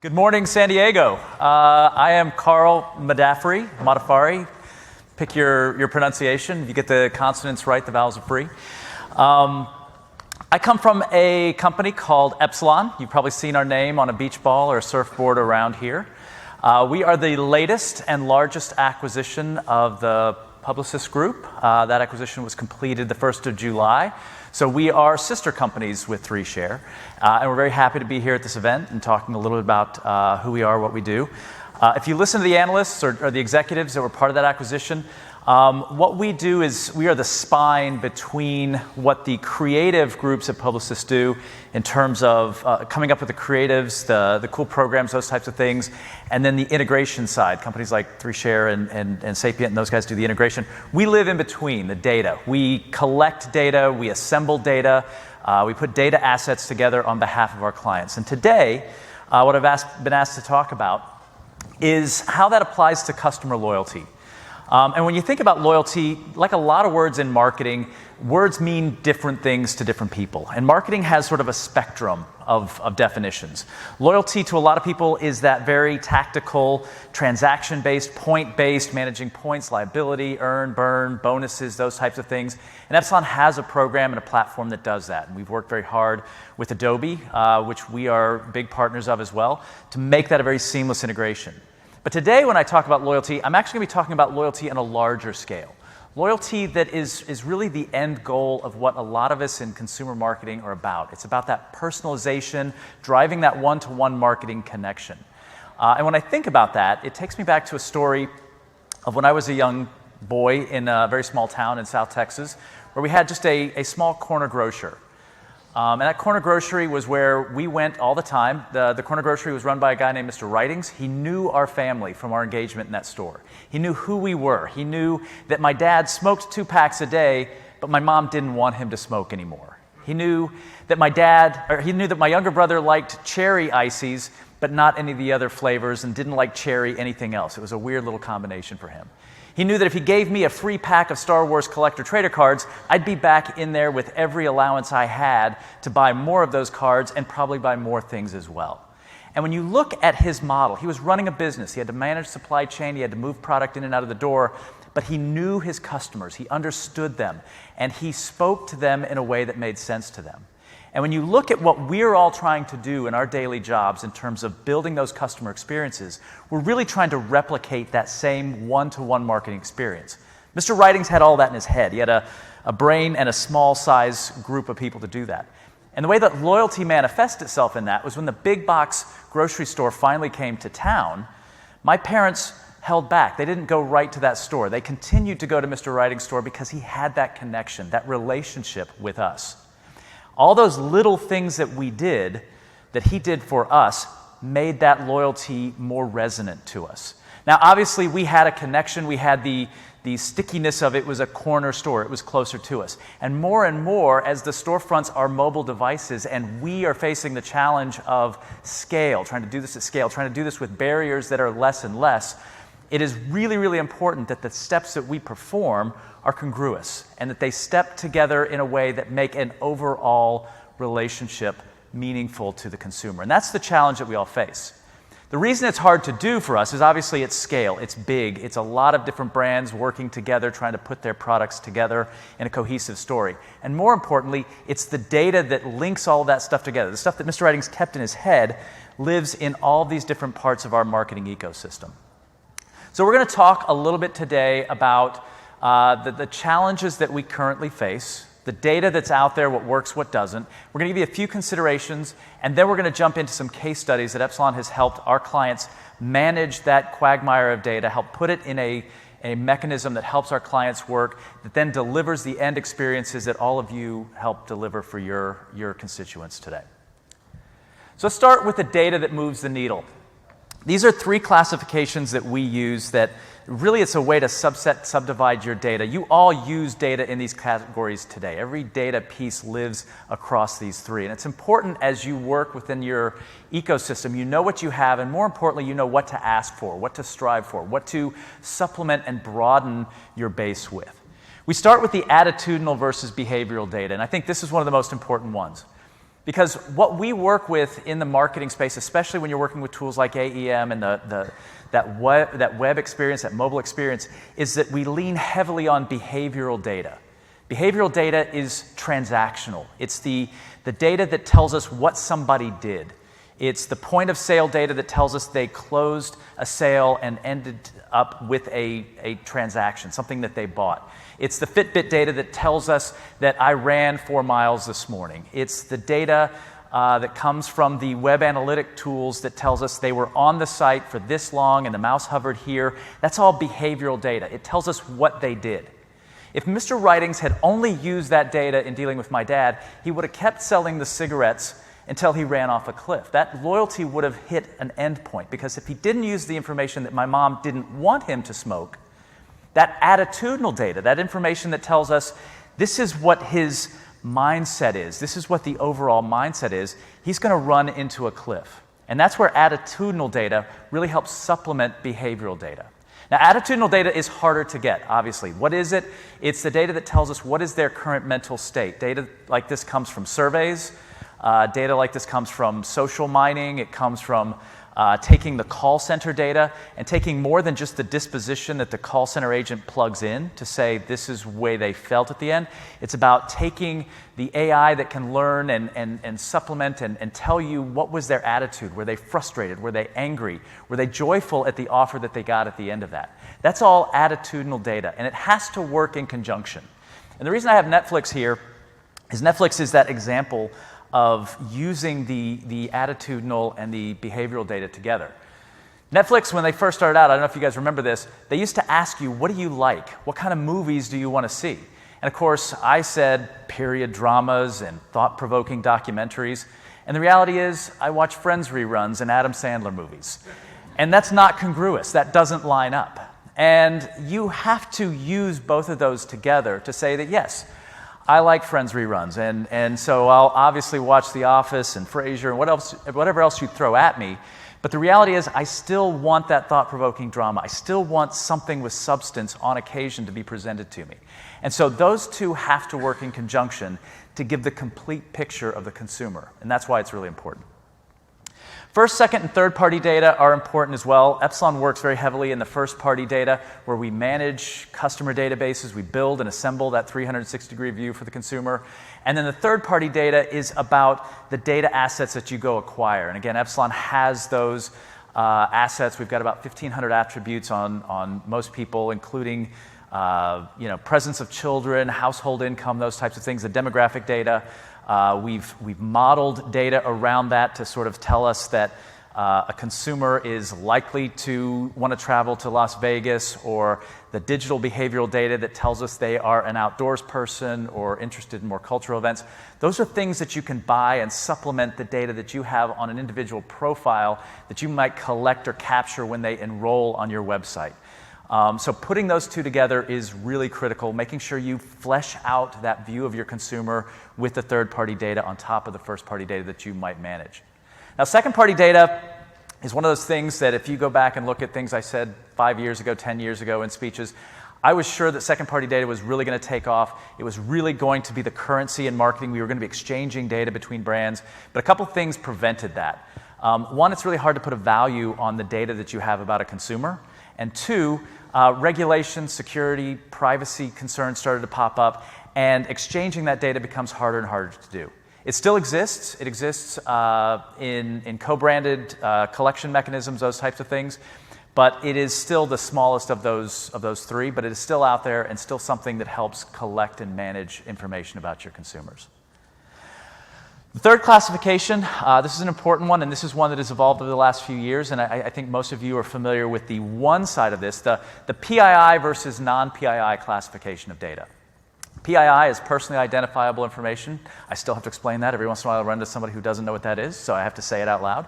Good morning, San Diego. I am Carl Madaffari. Pick your pronunciation. If you get the consonants right, the vowels are free. I come from a company called Epsilon. You've probably seen our name on a beach ball or a surfboard around here. We are the latest and largest acquisition of the Publicis Group. That acquisition was completed the 1st of July. So we are sister companies with 3Share, and we're very happy to be here at this event and talking a little bit about who we are, what we do. If you listen to the analysts or the executives that were part of that acquisition, what we do is we are the spine between what the creative groups at Publicis do in terms of coming up with the creatives, the cool programs, those types of things, and then the integration side. Companies like 3Share and Sapient and those guys do the integration. We live in between the data. We collect data, we assemble data, we put data assets together on behalf of our clients. And today, what I've been asked to talk about is how that applies to customer loyalty. And when you think about loyalty, like a lot of words in marketing, words mean different things to different people. And marketing has sort of a spectrum of definitions. Loyalty to a lot of people is that very tactical, transaction-based, point-based, managing points, liability, earn, burn, bonuses, those types of things. And Epsilon has a program and a platform that does that. And we've worked very hard with Adobe, which we are big partners of as well, to make that a very seamless integration. But today when I talk about loyalty, I'm actually going to be talking about loyalty on a larger scale. Loyalty that is really the end goal of what a lot of us in consumer marketing are about. It's about that personalization, driving that one-to-one marketing connection. And when I think about that, it takes me back to a story of when I was a young boy in a very small town in South Texas, where we had just a small corner grocer. And that corner grocery was where we went all the time. The corner grocery was run by a guy named Mr. Writings. He knew our family from our engagement in that store. He knew who we were. He knew that my dad smoked 2 packs a day, but my mom didn't want him to smoke anymore. He knew that my younger brother liked cherry ices, but not any of the other flavors, and didn't like cherry anything else. It was a weird little combination for him. He knew that if he gave me a free pack of Star Wars collector trader cards, I'd be back in there with every allowance I had to buy more of those cards and probably buy more things as well. And when you look at his model, he was running a business. He had to manage supply chain. He had to move product in and out of the door. But he knew his customers. He understood them. And he spoke to them in a way that made sense to them. And when you look at what we're all trying to do in our daily jobs in terms of building those customer experiences, we're really trying to replicate that same one-to-one marketing experience. Mr. Writings had all that in his head. He had a brain and a small size group of people to do that. And the way that loyalty manifested itself in that was when the big box grocery store finally came to town, my parents held back. They didn't go right to that store. They continued to go to Mr. Writings' store because he had that connection, that relationship with us. All those little things that we did, that he did for us, made that loyalty more resonant to us. Now, obviously, we had a connection. We had the stickiness of it was a corner store. It was closer to us. And more, as the storefronts are mobile devices and we are facing the challenge of scale, trying to do this at scale, trying to do this with barriers that are less and less, it is really, really important that the steps that we perform are congruous and that they step together in a way that make an overall relationship meaningful to the consumer. And that's the challenge that we all face. The reason it's hard to do for us is obviously it's scale, it's big, it's a lot of different brands working together, trying to put their products together in a cohesive story. And more importantly, it's the data that links all of that stuff together. The stuff that Mr. Writings kept in his head lives in all these different parts of our marketing ecosystem. So we're going to talk a little bit today about the challenges that we currently face, the data that's out there, what works, what doesn't. We're going to give you a few considerations, and then we're going to jump into some case studies that Epsilon has helped our clients manage that quagmire of data, help put it in a mechanism that helps our clients work, that then delivers the end experiences that all of you help deliver for your constituents today. So let's start with the data that moves the needle. These are 3 classifications that we use that really it's a way to subdivide your data. You all use data in these categories today. Every data piece lives across these 3. And it's important as you work within your ecosystem, you know what you have, and more importantly, you know what to ask for, what to strive for, what to supplement and broaden your base with. We start with the attitudinal versus behavioral data, and I think this is one of the most important ones. Because what we work with in the marketing space, especially when you're working with tools like AEM and that web experience, that mobile experience, is that we lean heavily on behavioral data. Behavioral data is transactional. It's the data that tells us what somebody did. It's the point of sale data that tells us they closed a sale and ended up with a transaction, something that they bought. It's the Fitbit data that tells us that I ran 4 miles this morning. It's the data that comes from the web analytic tools that tells us they were on the site for this long and the mouse hovered here. That's all behavioral data. It tells us what they did. If Mr. Writings had only used that data in dealing with my dad, he would have kept selling the cigarettes until he ran off a cliff. That loyalty would have hit an end point, because if he didn't use the information that my mom didn't want him to smoke, that attitudinal data, that information that tells us this is what his mindset is, this is what the overall mindset is, he's going to run into a cliff. And that's where attitudinal data really helps supplement behavioral data. Now, attitudinal data is harder to get, obviously. What is it? It's the data that tells us what is their current mental state. Data like this comes from surveys. Data like this comes from social mining. It comes from taking the call center data and taking more than just the disposition that the call center agent plugs in to say this is the way they felt at the end. It's about taking the AI that can learn and supplement and tell you what was their attitude. Were they frustrated? Were they angry? Were they joyful at the offer that they got at the end of that? That's all attitudinal data, and it has to work in conjunction. And the reason I have Netflix here is Netflix is that example of using the attitudinal and the behavioral data together. Netflix, when they first started out, I don't know if you guys remember this, they used to ask you, what do you like? What kind of movies do you want to see? And of course, I said period dramas and thought-provoking documentaries. And the reality is, I watch Friends reruns and Adam Sandler movies. And that's not congruous. That doesn't line up. And you have to use both of those together to say that, yes, I like Friends reruns, and so I'll obviously watch The Office and Frasier and whatever else you throw at me. But the reality is, I still want that thought-provoking drama. I still want something with substance on occasion to be presented to me. And so those two have to work in conjunction to give the complete picture of the consumer, and that's why it's really important. First, second, and third-party data are important as well. Epsilon works very heavily in the first-party data, where we manage customer databases, we build and assemble that 360-degree view for the consumer. And then the third-party data is about the data assets that you go acquire. And again, Epsilon has those assets. We've got about 1,500 attributes on most people, including presence of children, household income, those types of things, the demographic data. We've modeled data around that to sort of tell us that a consumer is likely to want to travel to Las Vegas, or the digital behavioral data that tells us they are an outdoors person or interested in more cultural events. Those are things that you can buy and supplement the data that you have on an individual profile that you might collect or capture when they enroll on your website. So putting those two together is really critical, making sure you flesh out that view of your consumer with the third-party data on top of the first-party data that you might manage. Now, second-party data is one of those things that if you go back and look at things I said 5 years ago, 10 years ago in speeches, I was sure that second-party data was really going to take off. It was really going to be the currency in marketing. We were going to be exchanging data between brands. But a couple things prevented that. One, it's really hard to put a value on the data that you have about a consumer. And two, regulation, security, privacy concerns started to pop up, and exchanging that data becomes harder and harder to do. It still exists. It exists in co-branded collection mechanisms, those types of things, but it is still the smallest of those three, but it is still out there and still something that helps collect and manage information about your consumers. The third classification, this is an important one, and this is one that has evolved over the last few years, and I think most of you are familiar with the one side of this, the PII versus non-PII classification of data. PII is personally identifiable information. I still have to explain that. Every once in a while I run into somebody who doesn't know what that is, so I have to say it out loud.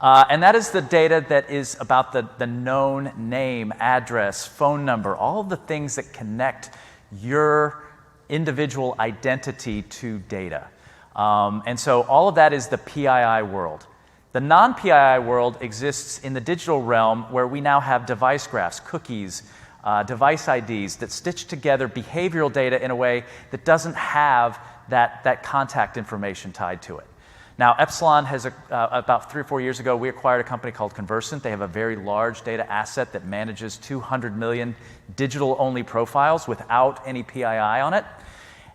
And that is the data that is about the known name, address, phone number, all of the things that connect your individual identity to data. And so all of that is the PII world. The non-PII world exists in the digital realm, where we now have device graphs, cookies, device IDs that stitch together behavioral data in a way that doesn't have that contact information tied to it. Now, Epsilon has, about 3 or 4 years ago, we acquired a company called Conversant. They have a very large data asset that manages 200 million digital-only profiles without any PII on it.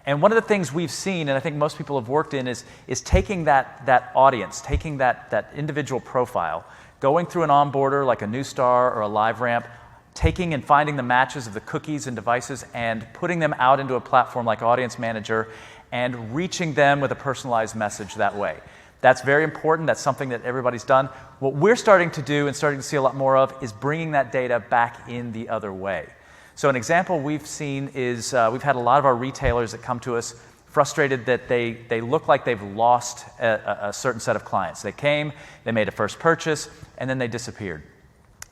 And one of the things we've seen, and I think most people have worked in, is taking that audience, taking that individual profile, going through an onboarder like a Neustar or a LiveRamp, taking and finding the matches of the cookies and devices and putting them out into a platform like Audience Manager and reaching them with a personalized message that way. That's very important. That's something that everybody's done. What we're starting to do and starting to see a lot more of is bringing that data back in the other way. So an example we've seen is we've had a lot of our retailers that come to us frustrated that they look like they've lost a certain set of clients. They came, they made a first purchase, and then they disappeared.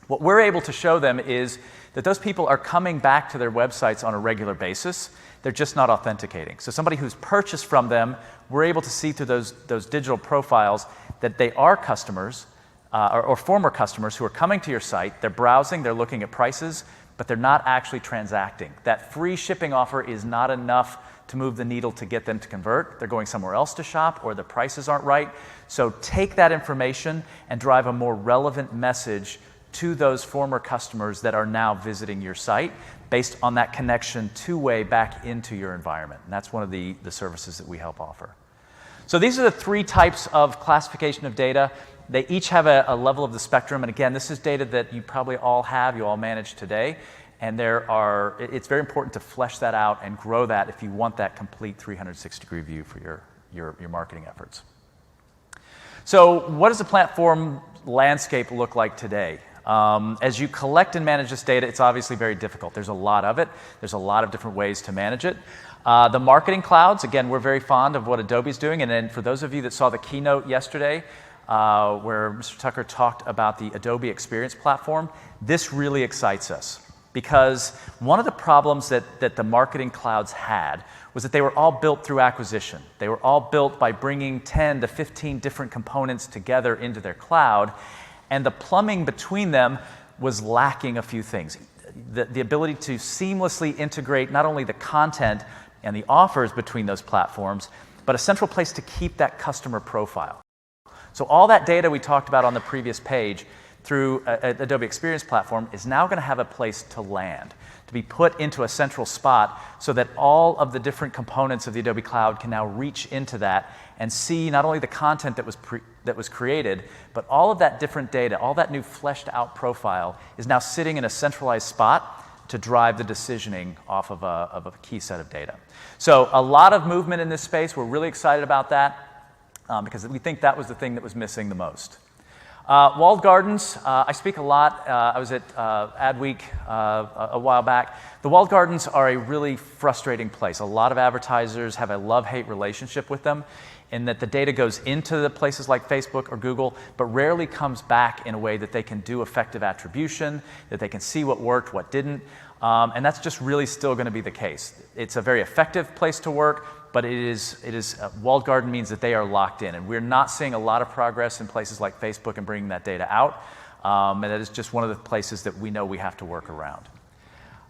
What we're able to show them is that those people are coming back to their websites on a regular basis. They're just not authenticating. So somebody who's purchased from them, we're able to see through those digital profiles that they are customers or former customers who are coming to your site. They're browsing, they're looking at prices, but they're not actually transacting. That free shipping offer is not enough to move the needle to get them to convert. They're going somewhere else to shop, or the prices aren't right. So take that information and drive a more relevant message to those former customers that are now visiting your site based on that connection two-way back into your environment. And that's one of the services that we help offer. So these are the 3 types of classification of data. They each have a level of the spectrum. And again, this is data that you probably all have, you all manage today. And it's very important to flesh that out and grow that if you want that complete 360-degree view for your marketing efforts. So what does the platform landscape look like today? As you collect and manage this data, it's obviously very difficult. There's a lot of it. There's a lot of different ways to manage it. The marketing clouds, again, we're very fond of what Adobe's doing. And then for those of you that saw the keynote yesterday, where Mr. Tucker talked about the Adobe Experience Platform, this really excites us. Because one of the problems that the marketing clouds had was that they were all built through acquisition. They were all built by bringing 10 to 15 different components together into their cloud. And the plumbing between them was lacking a few things. The ability to seamlessly integrate not only the content and the offers between those platforms, but a central place to keep that customer profile. So all that data we talked about on the previous page through Adobe Experience Platform is now going to have a place to land, to be put into a central spot so that all of the different components of the Adobe Cloud can now reach into that and see not only the content that was created, but all of that different data, all that new fleshed out profile is now sitting in a centralized spot to drive the decisioning off of a key set of data. So a lot of movement in this space. We're really excited about that because we think that was the thing that was missing the most. Walled gardens, I speak a lot. I was at Adweek a while back. The walled gardens are a really frustrating place. A lot of advertisers have a love-hate relationship with them in that the data goes into the places like Facebook or Google, but rarely comes back in a way that they can do effective attribution, that they can see what worked, what didn't. And that's just really still going to be the case. It's a very effective place to work, but walled garden means that they are locked in. And we're not seeing a lot of progress in places like Facebook and bringing that data out. And that is just one of the places that we know we have to work around.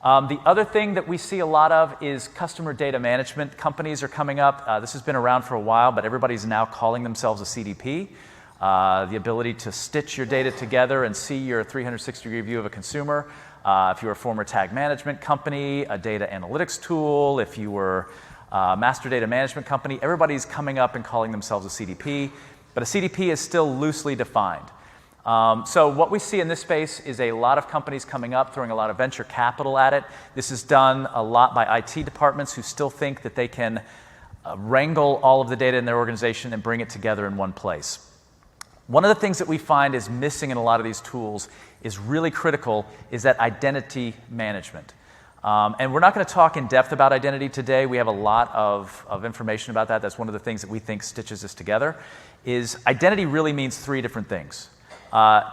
The other thing that we see a lot of is customer data management companies are coming up. This has been around for a while, but everybody's now calling themselves a CDP. The ability to stitch your data together and see your 360-degree view of a consumer. If you're a former tag management company, a data analytics tool, if you were master data management company, everybody's coming up and calling themselves a CDP, but a CDP is still loosely defined. So what we see in this space is a lot of companies coming up, throwing a lot of venture capital at it. This is done a lot by IT departments who still think that they can wrangle all of the data in their organization and bring it together in one place. One of the things that we find is missing in a lot of these tools is really critical is that identity management. And we're not going to talk in depth about identity today. We have a lot of information about that. That's one of the things that we think stitches this together. Is identity really means 3 different things.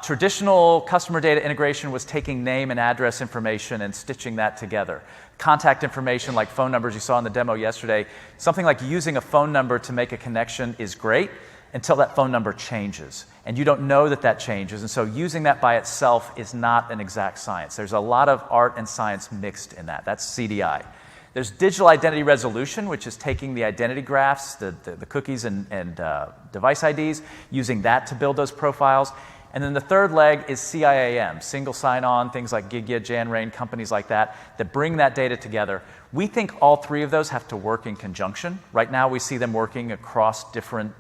Traditional customer data integration was taking name and address information and stitching that together. Contact information like phone numbers you saw in the demo yesterday, something like using a phone number to make a connection is great until that phone number changes. And you don't know that that changes. And so using that by itself is not an exact science. There's a lot of art and science mixed in that. That's CDI. There's digital identity resolution, which is taking the identity graphs, the cookies and device IDs, using that to build those profiles. And then the third leg is CIAM, single sign-on, things like Gigya, Janrain, companies like that bring that data together. We think all three of those have to work in conjunction. Right now we see them working across different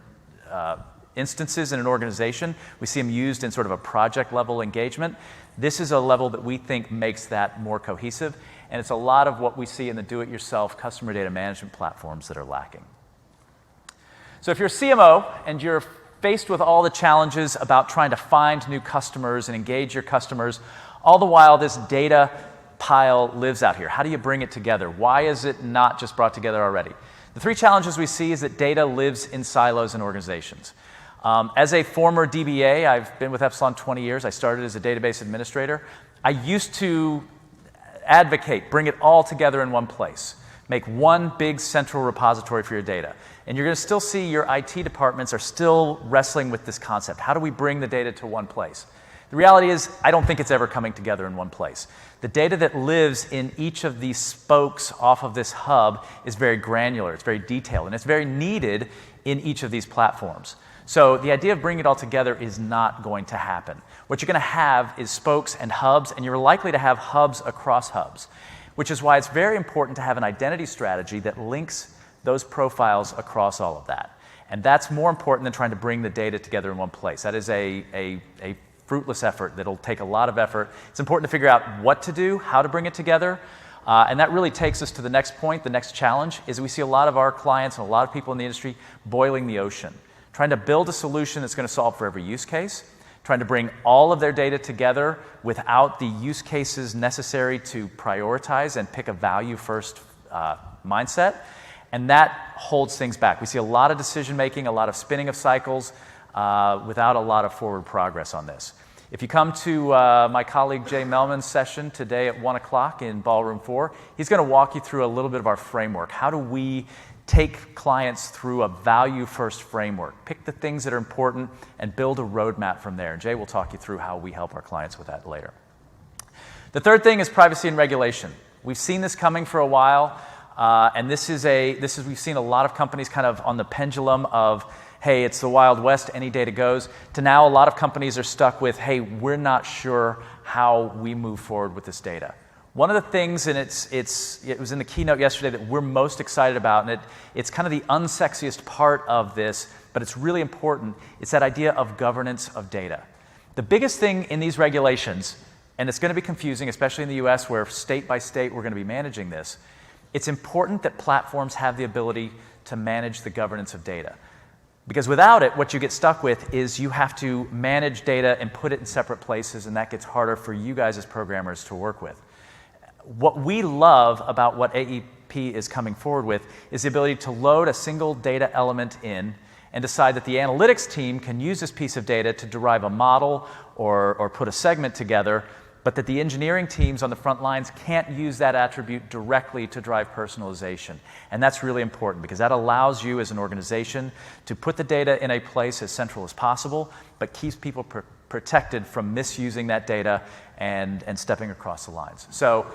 instances in an organization. We see them used in sort of a project level engagement. This is a level that we think makes that more cohesive, and it's a lot of what we see in the do-it-yourself customer data management platforms that are lacking. So if you're a CMO and you're faced with all the challenges about trying to find new customers and engage your customers, all the while this data pile lives out here. How do you bring it together? Why is it not just brought together already? The three challenges we see is that data lives in silos in organizations. As a former DBA, I've been with Epsilon 20 years. I started as a database administrator. I used to advocate, bring it all together in one place. Make one big central repository for your data. And you're going to still see your IT departments are still wrestling with this concept. How do we bring the data to one place? The reality is, I don't think it's ever coming together in one place. The data that lives in each of these spokes off of this hub is very granular, it's very detailed, and it's very needed in each of these platforms. So the idea of bringing it all together is not going to happen. What you're going to have is spokes and hubs, and you're likely to have hubs across hubs, which is why it's very important to have an identity strategy that links those profiles across all of that. And that's more important than trying to bring the data together in one place. That is a fruitless effort that'll take a lot of effort. It's important to figure out what to do, how to bring it together, and that really takes us to the next point. The next challenge is we see a lot of our clients and a lot of people in the industry boiling the ocean, trying to build a solution that's going to solve for every use case, trying to bring all of their data together without the use cases necessary to prioritize and pick a value-first mindset, and that holds things back. We see a lot of decision-making, a lot of spinning of cycles, without a lot of forward progress on this. If you come to my colleague Jay Melman's session today at 1 o'clock in Ballroom 4, he's going to walk you through a little bit of our framework. How do we take clients through a value-first framework, pick the things that are important, and build a roadmap from there? And Jay will talk you through how we help our clients with that later. The third thing is privacy and regulation. We've seen this coming for a while, and we've seen a lot of companies kind of on the pendulum of, hey, it's the Wild West, any data goes, to now a lot of companies are stuck with, hey, we're not sure how we move forward with this data. One of the things, and it was in the keynote yesterday, that we're most excited about, and it's kind of the unsexiest part of this, but it's really important, it's that idea of governance of data. The biggest thing in these regulations, and it's going to be confusing, especially in the US where state by state we're going to be managing this, it's important that platforms have the ability to manage the governance of data. Because without it, what you get stuck with is you have to manage data and put it in separate places, and that gets harder for you guys as programmers to work with. What we love about what AEP is coming forward with is the ability to load a single data element in and decide that the analytics team can use this piece of data to derive a model or put a segment together, but that the engineering teams on the front lines can't use that attribute directly to drive personalization. And that's really important because that allows you as an organization to put the data in a place as central as possible, but keeps people protected from misusing that data and stepping across the lines. So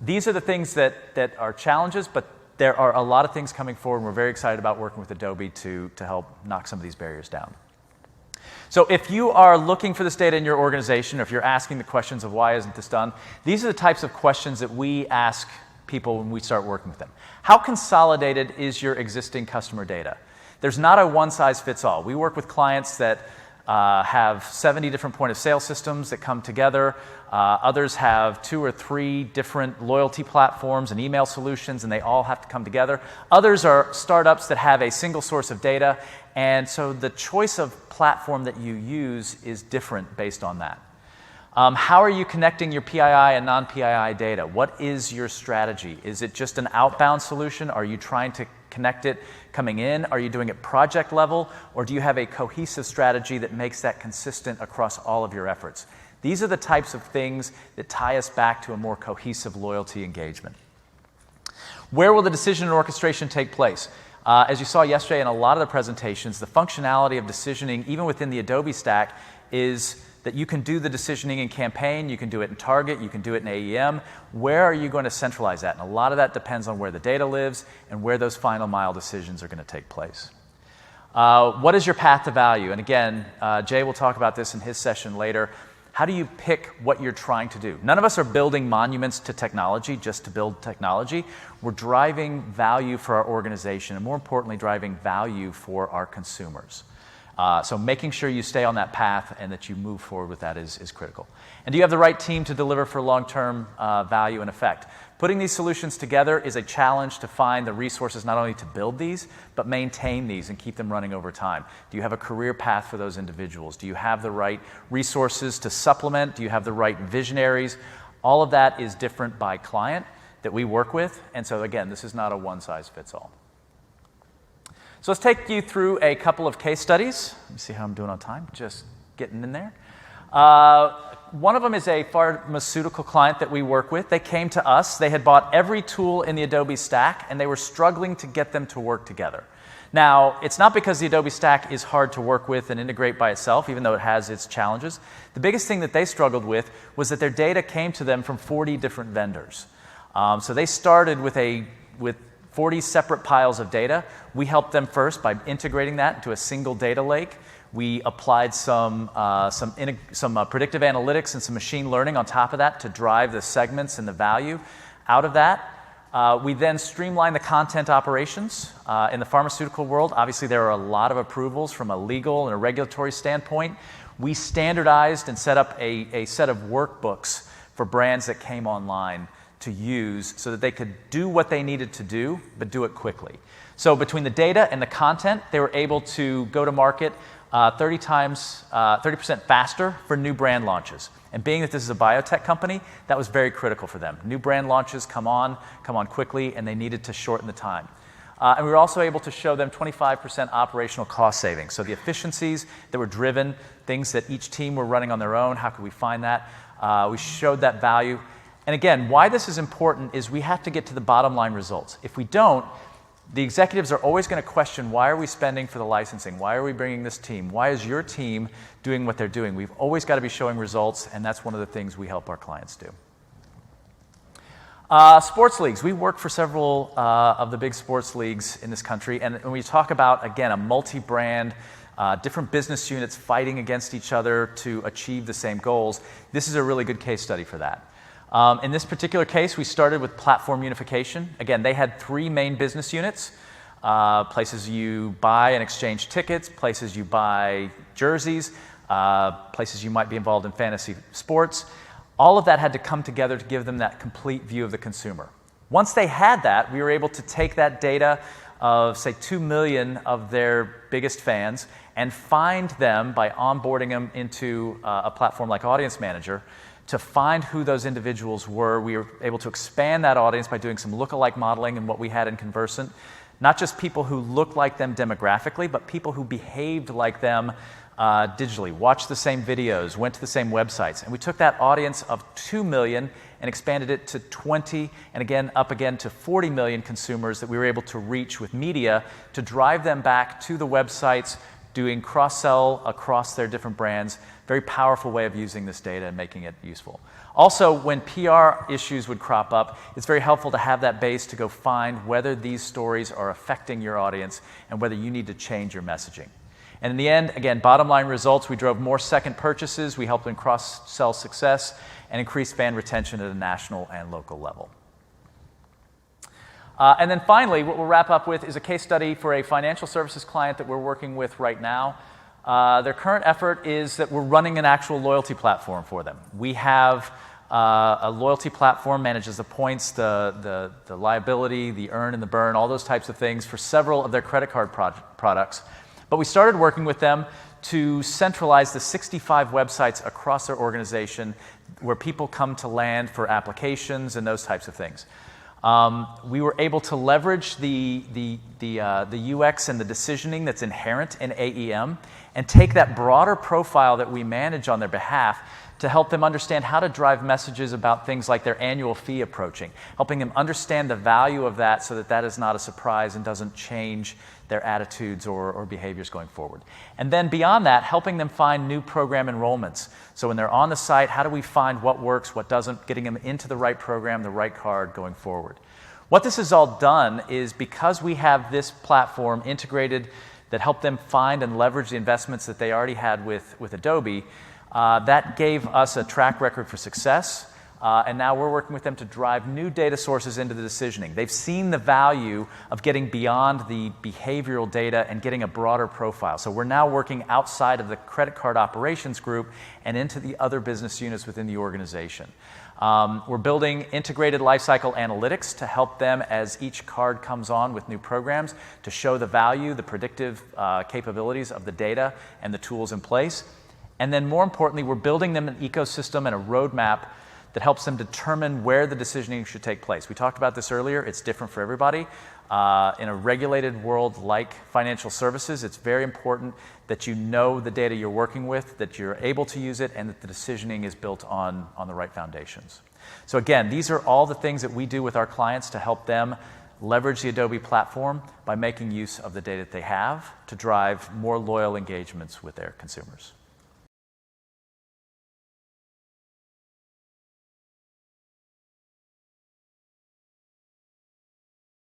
these are the things that are challenges, but there are a lot of things coming forward, and we're very excited about working with Adobe to help knock some of these barriers down. So if you are looking for this data in your organization, or if you're asking the questions of why isn't this done, these are the types of questions that we ask people when we start working with them. How consolidated is your existing customer data? There's not a one-size-fits-all. We work with clients that have 70 different point-of-sale systems that come together. Others have 2 or 3 different loyalty platforms and email solutions, and they all have to come together. Others are startups that have a single source of data, and so the choice of platform that you use is different based on that. How are you connecting your PII and non-PII data? What is your strategy? Is it just an outbound solution? Are you trying to connect it coming in? Are you doing it project level? Or do you have a cohesive strategy that makes that consistent across all of your efforts? These are the types of things that tie us back to a more cohesive loyalty engagement. Where will the decision and orchestration take place? As you saw yesterday in a lot of the presentations, the functionality of decisioning, even within the Adobe stack, is that you can do the decisioning in campaign, you can do it in target, you can do it in AEM. Where are you going to centralize that? And a lot of that depends on where the data lives and where those final mile decisions are going to take place. What is your path to value? And again, Jay will talk about this in his session later. How do you pick what you're trying to do? None of us are building monuments to technology just to build technology. We're driving value for our organization and, more importantly, driving value for our consumers. So making sure you stay on that path and that you move forward with that is critical. And do you have the right team to deliver for long-term value and effect? Putting these solutions together is a challenge to find the resources not only to build these, but maintain these and keep them running over time. Do you have a career path for those individuals? Do you have the right resources to supplement? Do you have the right visionaries? All of that is different by client that we work with. And so again, this is not a one-size-fits-all. So let's take you through a couple of case studies. Let me see how I'm doing on time. Just getting in there. One of them is a pharmaceutical client that we work with. They came to us. They had bought every tool in the Adobe stack, and they were struggling to get them to work together. Now, it's not because the Adobe stack is hard to work with and integrate by itself, even though it has its challenges. The biggest thing that they struggled with was that their data came to them from 40 different vendors. So they started with 40 separate piles of data. We helped them first by integrating that into a single data lake. We applied some predictive analytics and some machine learning on top of that to drive the segments and the value out of that. We then streamlined the content operations. In the pharmaceutical world, obviously there are a lot of approvals from a legal and a regulatory standpoint. We standardized and set up a set of workbooks for brands that came online to use so that they could do what they needed to do, but do it quickly. So between the data and the content, they were able to go to market 30% faster for new brand launches. And being that this is a biotech company, that was very critical for them. New brand launches come on quickly, and they needed to shorten the time. And we were also able to show them 25% operational cost savings. So the efficiencies that were driven, things that each team were running on their own, how could we find that? We showed that value. And again, why this is important is we have to get to the bottom line results. If we don't, the executives are always going to question, why are we spending for the licensing? Why are we bringing this team? Why is your team doing what they're doing? We've always got to be showing results, and that's one of the things we help our clients do. Sports leagues. We work for several of the big sports leagues in this country, and when we talk about, again, a multi-brand, different business units fighting against each other to achieve the same goals, this is a really good case study for that. In this particular case, we started with platform unification. Again, they had 3 main business units, places you buy and exchange tickets, places you buy jerseys, places you might be involved in fantasy sports. All of that had to come together to give them that complete view of the consumer. Once they had that, we were able to take that data of, say, 2 million of their biggest fans and find them by onboarding them into a platform like Audience Manager. To find who those individuals were, we were able to expand that audience by doing some lookalike modeling and what we had in Conversant. Not just people who looked like them demographically, but people who behaved like them digitally, watched the same videos, went to the same websites. And we took that audience of 2 million and expanded it to 20, and again, up again to 40 million consumers that we were able to reach with media to drive them back to the websites, doing cross-sell across their different brands. Very powerful way of using this data and making it useful. Also, when PR issues would crop up, it's very helpful to have that base to go find whether these stories are affecting your audience and whether you need to change your messaging. And in the end, again, bottom line results, we drove more second purchases, we helped in cross-sell success, and increased fan retention at a national and local level. And then finally, what we'll wrap up with is a case study for a financial services client that we're working with right now. Their current effort is that we're running an actual loyalty platform for them. We have a loyalty platform, manages the points, the liability, the earn and the burn, all those types of things for several of their credit card products. But we started working with them to centralize the 65 websites across their organization where people come to land for applications and those types of things. We were able to leverage the UX and the decisioning that's inherent in AEM and take that broader profile that we manage on their behalf to help them understand how to drive messages about things like their annual fee approaching, helping them understand the value of that so that that is not a surprise and doesn't change their attitudes or behaviors going forward. And then beyond that, helping them find new program enrollments. So when they're on the site, how do we find what works, what doesn't, getting them into the right program, the right card going forward. What this has all done is because we have this platform integrated that helped them find and leverage the investments that they already had with Adobe, that gave us a track record for success. And now we're working with them to drive new data sources into the decisioning. They've seen the value of getting beyond the behavioral data and getting a broader profile. So we're now working outside of the credit card operations group and into the other business units within the organization. We're building integrated lifecycle analytics to help them as each card comes on with new programs to show the value, the predictive capabilities of the data and the tools in place. And then more importantly, we're building them an ecosystem and a roadmap that helps them determine where the decisioning should take place. We talked about this earlier. It's different for everybody. In a regulated world like financial services, it's very important that you know the data you're working with, that you're able to use it, and that the decisioning is built on the right foundations. So again, these are all the things that we do with our clients to help them leverage the Adobe platform by making use of the data that they have to drive more loyal engagements with their consumers.